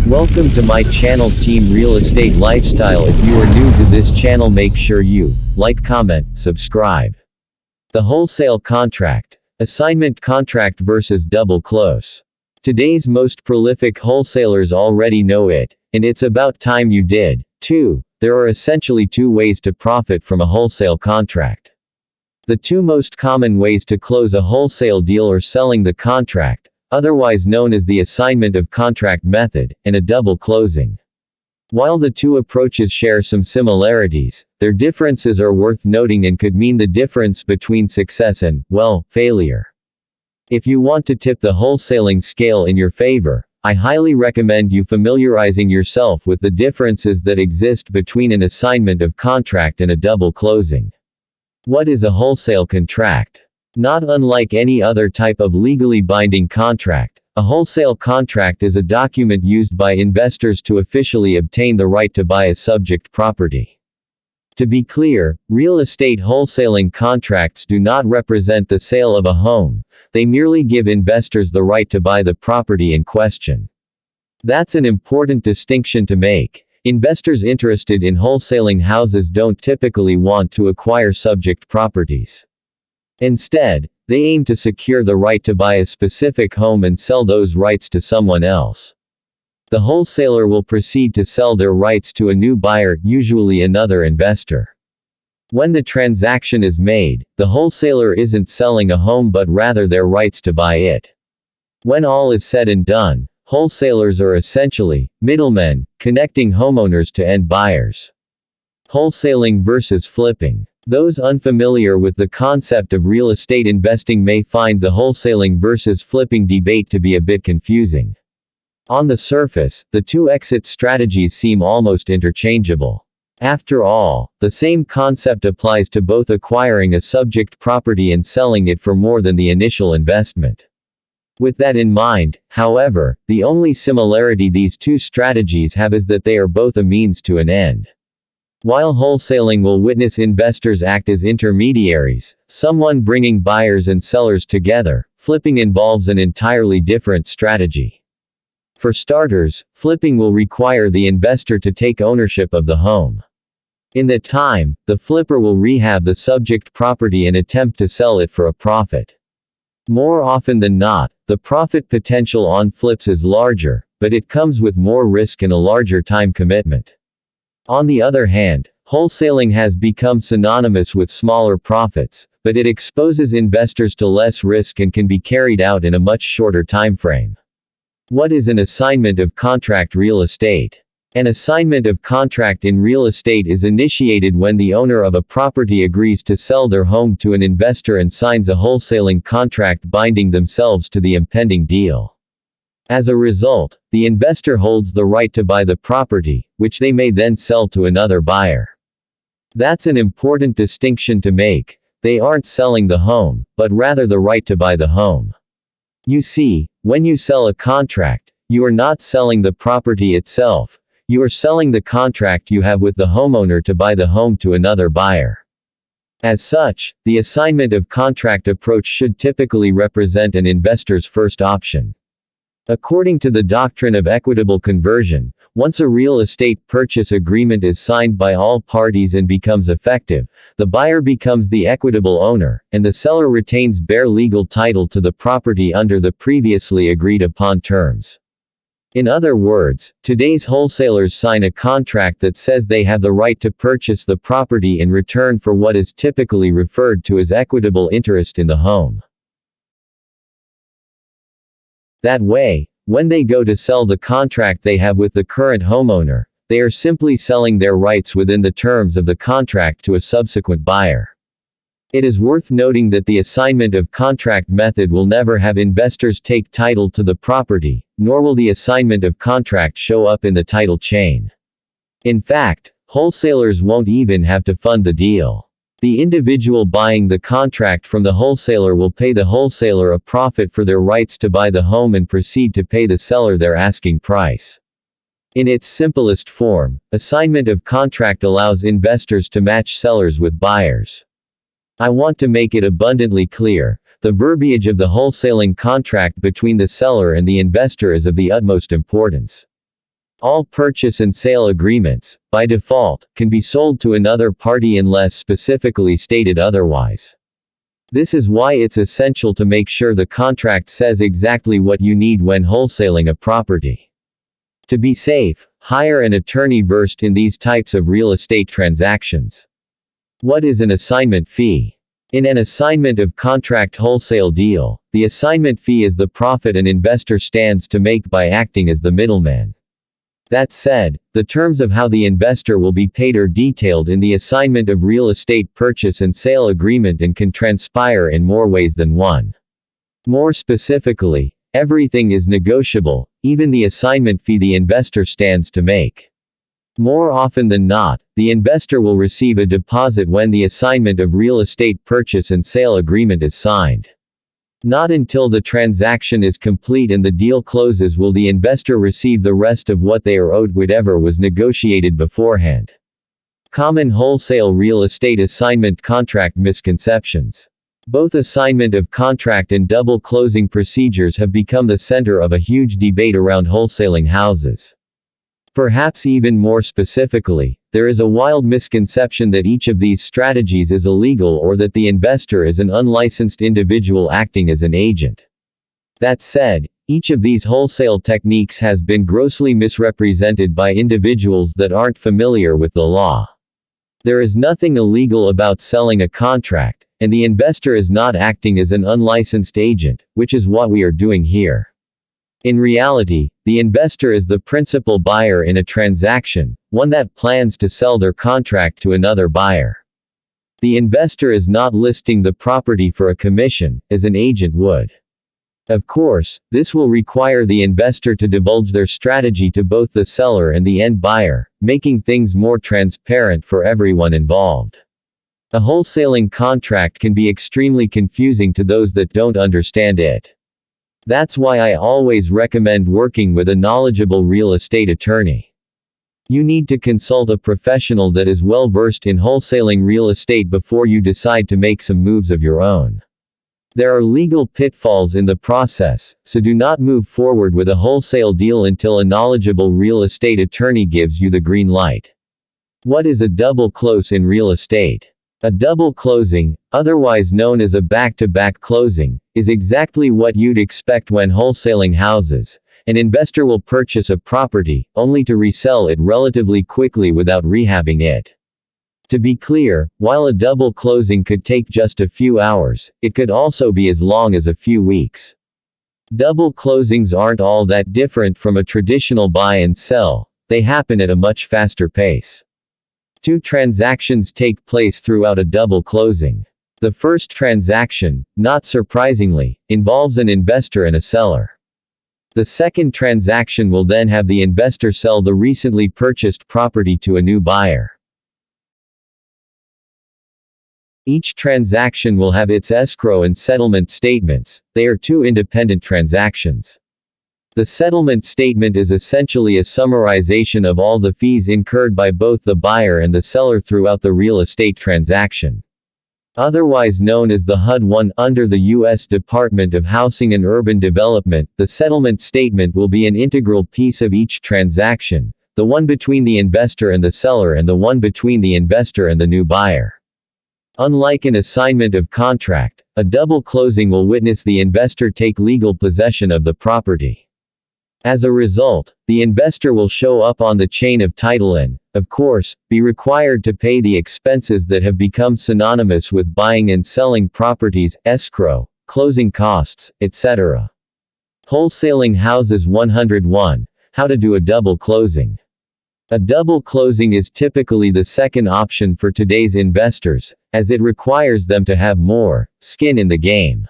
Welcome to my channel Team Real Estate Lifestyle. If you are new to this channel, make sure you like, comment, subscribe. The wholesale contract. Assignment contract versus double close. Today's most prolific wholesalers already know it, and it's about time you did, too. There are essentially two ways to profit from a wholesale contract. The two most common ways to close a wholesale deal are selling the contract, otherwise known as the assignment of contract method, and a double closing. While the two approaches share some similarities, their differences are worth noting and could mean the difference between success and, well, failure. If you want to tip the wholesaling scale in your favor, I highly recommend you familiarizing yourself with the differences that exist between an assignment of contract and a double closing. What is a wholesale contract? Not unlike any other type of legally binding contract, a wholesale contract is a document used by investors to officially obtain the right to buy a subject property. To be clear, real estate wholesaling contracts do not represent the sale of a home, they merely give investors the right to buy the property in question. That's an important distinction to make. Investors interested in wholesaling houses don't typically want to acquire subject properties. Instead, they aim to secure the right to buy a specific home and sell those rights to someone else. The wholesaler will proceed to sell their rights to a new buyer, usually another investor. When the transaction is made, the wholesaler isn't selling a home but rather their rights to buy it. When all is said and done, wholesalers are essentially middlemen, connecting homeowners to end buyers. Wholesaling versus flipping. Those unfamiliar with the concept of real estate investing may find the wholesaling versus flipping debate to be a bit confusing. On the surface, the two exit strategies seem almost interchangeable. After all, the same concept applies to both acquiring a subject property and selling it for more than the initial investment. With that in mind, however, the only similarity these two strategies have is that they are both a means to an end. While wholesaling will witness investors act as intermediaries, someone bringing buyers and sellers together, flipping involves an entirely different strategy. For starters, flipping will require the investor to take ownership of the home. In that time, the flipper will rehab the subject property and attempt to sell it for a profit. More often than not, the profit potential on flips is larger, but it comes with more risk and a larger time commitment. On the other hand, wholesaling has become synonymous with smaller profits, but it exposes investors to less risk and can be carried out in a much shorter time frame. What is an assignment of contract real estate? An assignment of contract in real estate is initiated when the owner of a property agrees to sell their home to an investor and signs a wholesaling contract binding themselves to the impending deal. As a result, the investor holds the right to buy the property, which they may then sell to another buyer. That's an important distinction to make. They aren't selling the home, but rather the right to buy the home. You see, when you sell a contract, you are not selling the property itself, you are selling the contract you have with the homeowner to buy the home to another buyer. As such, the assignment of contract approach should typically represent an investor's first option. According to the doctrine of equitable conversion, once a real estate purchase agreement is signed by all parties and becomes effective, the buyer becomes the equitable owner, and the seller retains bare legal title to the property under the previously agreed upon terms. In other words, today's wholesalers sign a contract that says they have the right to purchase the property in return for what is typically referred to as equitable interest in the home. That way, when they go to sell the contract they have with the current homeowner, they are simply selling their rights within the terms of the contract to a subsequent buyer. It is worth noting that the assignment of contract method will never have investors take title to the property, nor will the assignment of contract show up in the title chain. In fact, wholesalers won't even have to fund the deal. The individual buying the contract from the wholesaler will pay the wholesaler a profit for their rights to buy the home and proceed to pay the seller their asking price. In its simplest form, assignment of contract allows investors to match sellers with buyers. I want to make it abundantly clear, the verbiage of the wholesaling contract between the seller and the investor is of the utmost importance. All purchase and sale agreements, by default, can be sold to another party unless specifically stated otherwise. This is why it's essential to make sure the contract says exactly what you need when wholesaling a property. To be safe, hire an attorney versed in these types of real estate transactions. What is an assignment fee? In an assignment of contract wholesale deal, the assignment fee is the profit an investor stands to make by acting as the middleman. That said, the terms of how the investor will be paid are detailed in the assignment of real estate purchase and sale agreement and can transpire in more ways than one. More specifically, everything is negotiable, even the assignment fee the investor stands to make. More often than not, the investor will receive a deposit when the assignment of real estate purchase and sale agreement is signed. Not until the transaction is complete and the deal closes will the investor receive the rest of what they are owed, whatever was negotiated beforehand. Common wholesale real estate assignment contract misconceptions. Both assignment of contract and double closing procedures have become the center of a huge debate around wholesaling houses. Perhaps even more specifically, there is a wild misconception that each of these strategies is illegal or that the investor is an unlicensed individual acting as an agent. That said, each of these wholesale techniques has been grossly misrepresented by individuals that aren't familiar with the law. There is nothing illegal about selling a contract, and the investor is not acting as an unlicensed agent, which is what we are doing here. In reality, the investor is the principal buyer in a transaction, one that plans to sell their contract to another buyer. The investor is not listing the property for a commission, as an agent would. Of course, this will require the investor to divulge their strategy to both the seller and the end buyer, making things more transparent for everyone involved. A wholesaling contract can be extremely confusing to those that don't understand it. That's why I always recommend working with a knowledgeable real estate attorney. You need to consult a professional that is well versed in wholesaling real estate before you decide to make some moves of your own. There are legal pitfalls in the process, so do not move forward with a wholesale deal until a knowledgeable real estate attorney gives you the green light. What is a double close in real estate? A double closing, otherwise known as a back-to-back closing, is exactly what you'd expect when wholesaling houses. An investor will purchase a property, only to resell it relatively quickly without rehabbing it. To be clear, while a double closing could take just a few hours, it could also be as long as a few weeks. Double closings aren't all that different from a traditional buy and sell, they happen at a much faster pace. Two transactions take place throughout a double closing. The first transaction, not surprisingly, involves an investor and a seller. The second transaction will then have the investor sell the recently purchased property to a new buyer. Each transaction will have its escrow and settlement statements. They are two independent transactions. The settlement statement is essentially a summarization of all the fees incurred by both the buyer and the seller throughout the real estate transaction. Otherwise known as the HUD-1 under the U.S. Department of Housing and Urban Development, the settlement statement will be an integral piece of each transaction, the one between the investor and the seller and the one between the investor and the new buyer. Unlike an assignment of contract, a double closing will witness the investor take legal possession of the property. As a result, the investor will show up on the chain of title and, of course, be required to pay the expenses that have become synonymous with buying and selling properties, escrow, closing costs, etc. Wholesaling houses 101. How to do a double closing. A double closing is typically the second option for today's investors, as it requires them to have more skin in the game.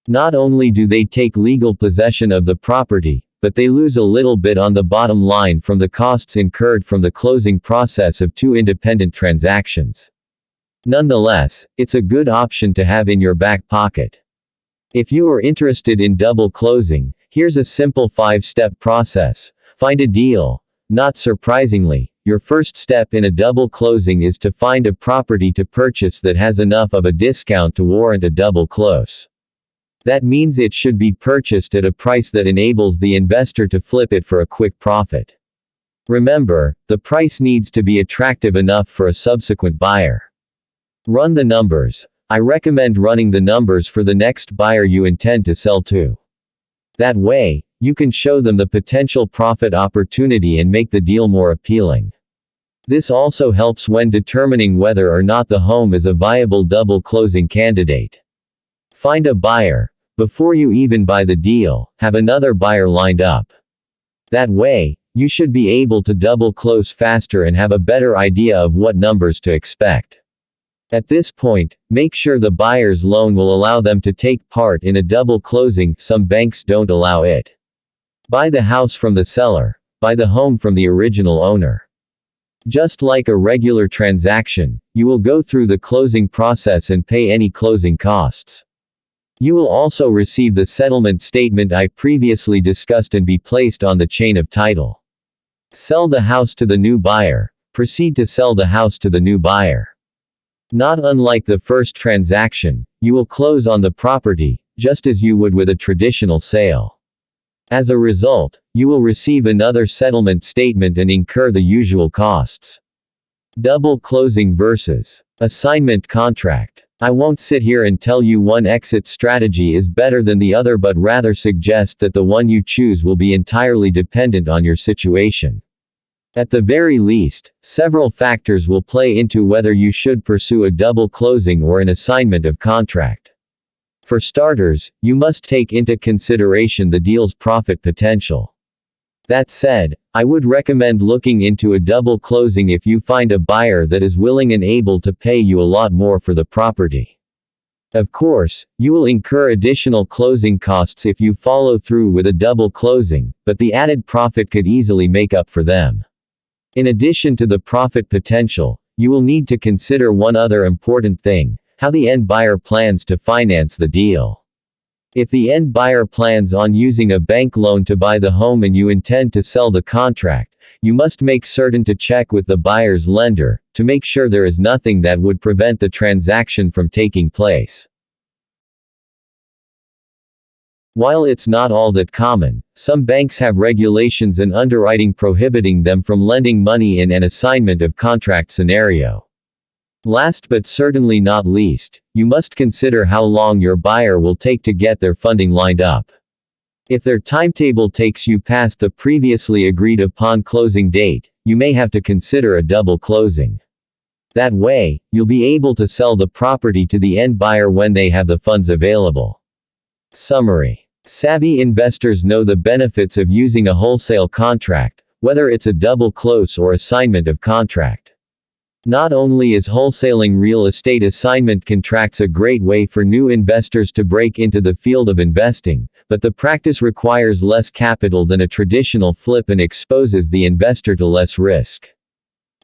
Not only do they take legal possession of the property, but they lose a little bit on the bottom line from the costs incurred from the closing process of two independent transactions. Nonetheless, it's a good option to have in your back pocket. If you are interested in double closing, here's a simple 5-step process. Find a deal. Not surprisingly, your first step in a double closing is to find a property to purchase that has enough of a discount to warrant a double close. That means it should be purchased at a price that enables the investor to flip it for a quick profit. Remember, the price needs to be attractive enough for a subsequent buyer. Run the numbers. I recommend running the numbers for the next buyer you intend to sell to. That way, you can show them the potential profit opportunity and make the deal more appealing. This also helps when determining whether or not the home is a viable double closing candidate. Find a buyer. Before you even buy the deal, have another buyer lined up. That way, you should be able to double close faster and have a better idea of what numbers to expect. At this point, make sure the buyer's loan will allow them to take part in a double closing. Some banks don't allow it. Buy the house from the seller. Buy the home from the original owner. Just like a regular transaction, you will go through the closing process and pay any closing costs. You will also receive the settlement statement I previously discussed and be placed on the chain of title. Sell the house to the new buyer. Proceed to sell the house to the new buyer. Not unlike the first transaction, you will close on the property, just as you would with a traditional sale. As a result, you will receive another settlement statement and incur the usual costs. Double closing versus assignment contract. I won't sit here and tell you one exit strategy is better than the other, but rather suggest that the one you choose will be entirely dependent on your situation. At the very least, several factors will play into whether you should pursue a double closing or an assignment of contract. For starters, you must take into consideration the deal's profit potential. That said, I would recommend looking into a double closing if you find a buyer that is willing and able to pay you a lot more for the property. Of course, you will incur additional closing costs if you follow through with a double closing, but the added profit could easily make up for them. In addition to the profit potential, you will need to consider one other important thing: how the end buyer plans to finance the deal. If the end buyer plans on using a bank loan to buy the home and you intend to sell the contract, you must make certain to check with the buyer's lender, to make sure there is nothing that would prevent the transaction from taking place. While it's not all that common, some banks have regulations and underwriting prohibiting them from lending money in an assignment of contract scenario. Last but certainly not least, you must consider how long your buyer will take to get their funding lined up. If their timetable takes you past the previously agreed upon closing date, you may have to consider a double closing. That way, you'll be able to sell the property to the end buyer when they have the funds available. Summary. Savvy investors know the benefits of using a wholesale contract, whether it's a double close or assignment of contract. Not only is wholesaling real estate assignment contracts a great way for new investors to break into the field of investing, but the practice requires less capital than a traditional flip and exposes the investor to less risk.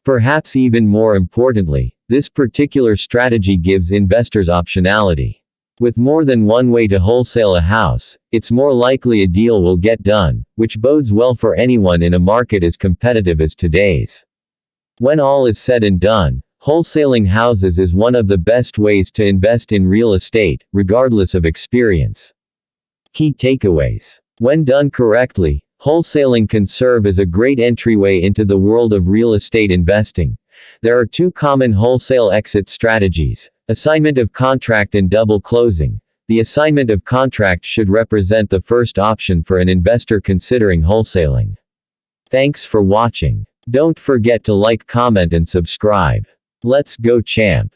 Perhaps even more importantly, this particular strategy gives investors optionality. With more than one way to wholesale a house, it's more likely a deal will get done, which bodes well for anyone in a market as competitive as today's. When all is said and done, wholesaling houses is one of the best ways to invest in real estate, regardless of experience. Key takeaways. When done correctly, wholesaling can serve as a great entryway into the world of real estate investing. There are two common wholesale exit strategies: assignment of contract and double closing. The assignment of contract should represent the first option for an investor considering wholesaling. Thanks for watching. Don't forget to like, comment and subscribe. Let's go champ!